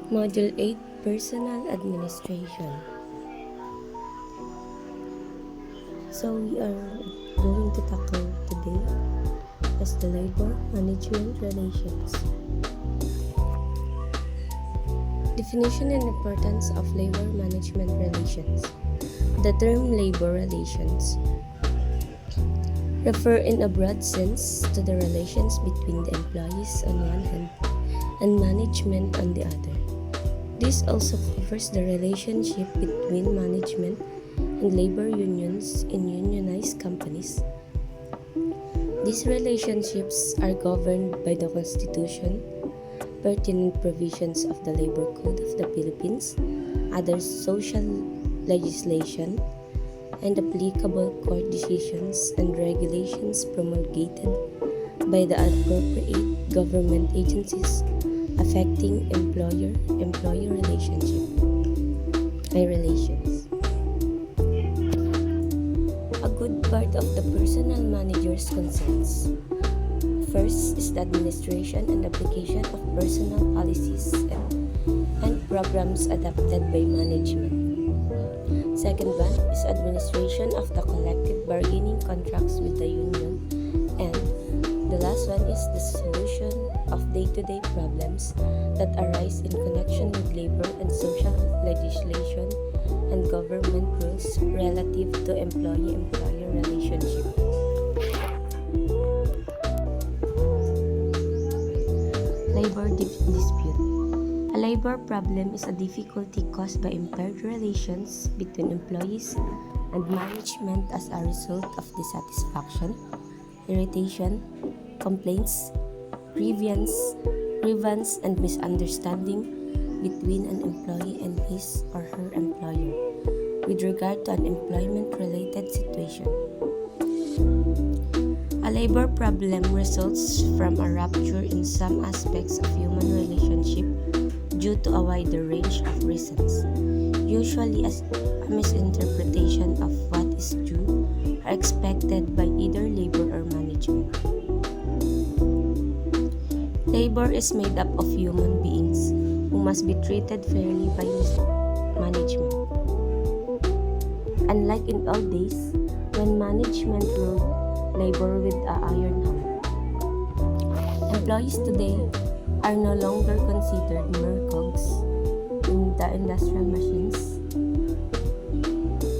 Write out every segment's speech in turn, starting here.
Module 8 Personal Administration. So we are going to tackle today as the labor management relations. Definition and importance of labor management relations. The term labor relations refer in a broad sense to the relations between the employees on one hand and management on the other. This also covers the relationship between management and labor unions in unionized companies. These relationships are governed by the Constitution, pertinent provisions of the Labor Code of the Philippines, other social legislation, and applicable court decisions and regulations promulgated by the appropriate government agencies affecting employer-employee relations. A good part of the personal manager's concerns. First is the administration and application of personal policies and programs adopted by management. Second one is administration of the collective bargaining contracts with the union. And the last one is the solution of day-to-day problems that arise in connection with labor and social legislation and government rules relative to employee-employer relationship. Labor dispute. A labor problem is a difficulty caused by impaired relations between employees and management as a result of dissatisfaction, irritation, complaints, grievance, and misunderstanding between an employee and his or her employer with regard to an employment-related situation. A labor problem results from a rupture in some aspects of human relationship due to a wider range of reasons, usually as a misinterpretation of what is due or expected by either labor or management. Labor is made up of human beings who must be treated fairly by management. Unlike in old days, when management ruled labor with an iron hand, employees today are no longer considered mere cogs in the industrial machines.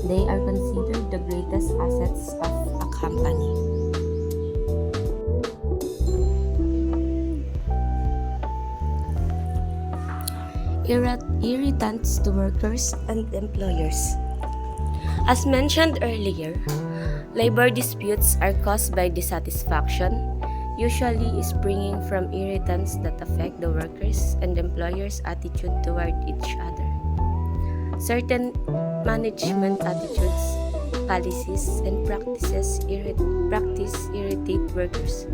They are considered the greatest assets of a company. Irritants to workers and employers. As mentioned earlier, labor disputes are caused by dissatisfaction, usually springing from irritants that affect the workers' and employers' attitude toward each other. Certain management attitudes, policies, and practices irritate workers.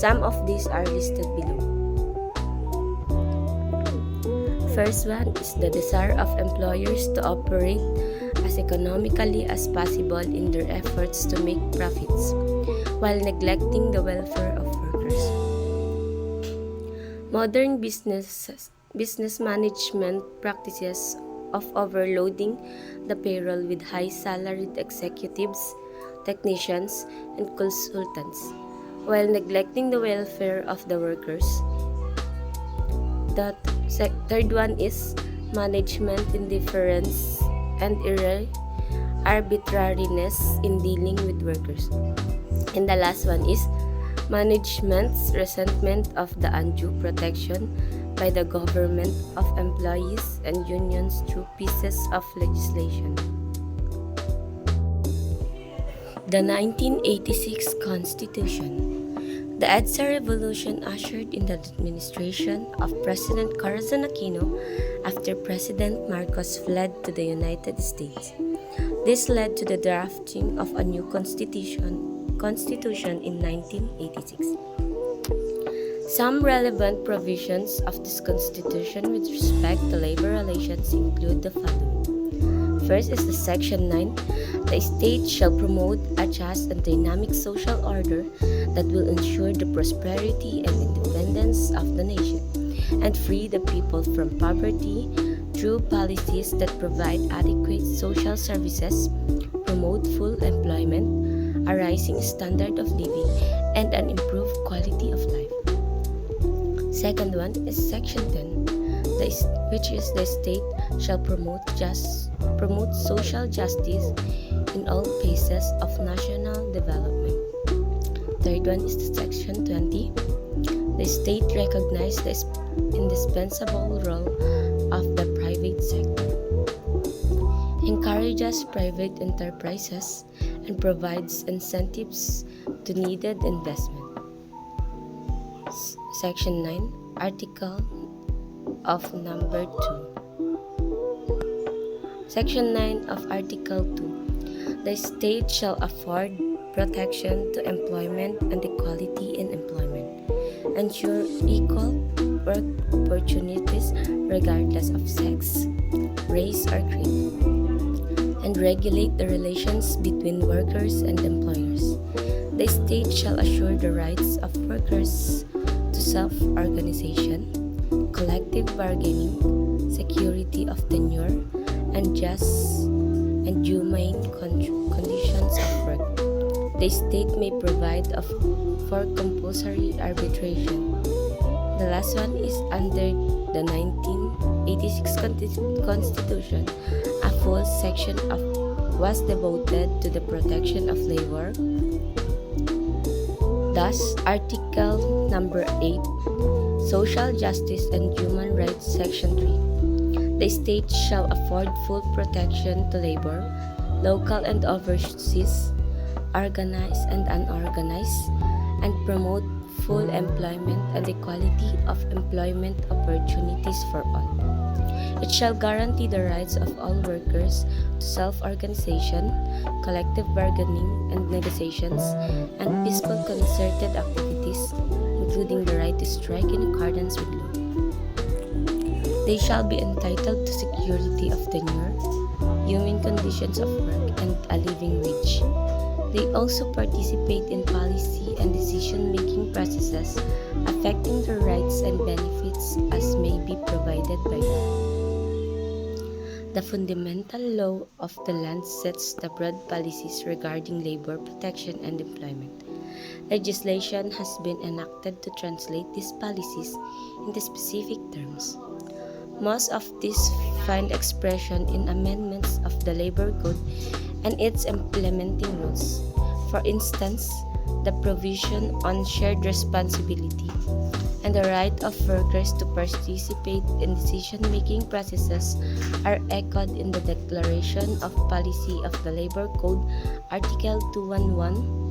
Some of these are listed below. First one is the desire of employers to operate as economically as possible in their efforts to make profits, while neglecting the welfare of workers. Modern business management practices of overloading the payroll with high-salaried executives, technicians, and consultants, while neglecting the welfare of the workers. The third one is management indifference and arbitrariness in dealing with workers. And the last one is management's resentment of the undue protection by the government of employees and unions through pieces of legislation. The 1986 Constitution. The EDSA revolution ushered in the administration of President Corazon Aquino after President Marcos fled to the United States. This led to the drafting of a new constitution in 1986. Some relevant provisions of this constitution with respect to labor relations include the following. First is the Section 9. The state shall promote a just and dynamic social order that will ensure the prosperity and independence of the nation, and free the people from poverty through policies that provide adequate social services, promote full employment, a rising standard of living, and an improved quality of life. Second one is Section 10, which is the state shall promote social justice in all phases of national development. Third one is the Section 20. The state recognizes the indispensable role of the private sector, encourages private enterprises, and provides incentives to needed investment. Section 9, Article of Number 2. Section 9 of Article 2. The state shall afford protection to employment and equality in employment, ensure equal work opportunities regardless of sex, race, or creed, and regulate the relations between workers and employers. The state shall assure the rights of workers to self-organization, collective bargaining, security of tenure, and just and humane conditions of work. The state may provide for compulsory arbitration. The last one is under the 1986 Constitution. A full section was devoted to the protection of labor. Thus, Article number 8, Social Justice and Human Rights, Section 3. The state shall afford full protection to labor, local and overseas, organized and unorganized, and promote full employment and equality of employment opportunities for all. It shall guarantee the rights of all workers to self-organization, collective bargaining and negotiations, and peaceful concerted activities, including the right to strike in accordance with law. They shall be entitled to security of tenure, humane conditions of work, and a living wage. They also participate in policy and decision-making processes affecting their rights and benefits as may be provided by law. The fundamental law of the land sets the broad policies regarding labor protection and employment. Legislation has been enacted to translate these policies into specific terms. Most of these find expression in amendments of the Labor Code and its implementing rules. For instance, the provision on shared responsibility and the right of workers to participate in decision-making processes are echoed in the Declaration of Policy of the Labor Code, Article 211.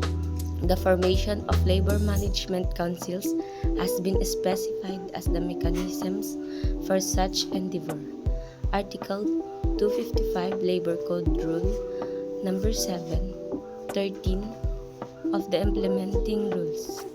The formation of labor management councils has been specified as the mechanisms for such endeavor. Article 255 Labor Code Rule Number 7, 13 of the implementing rules.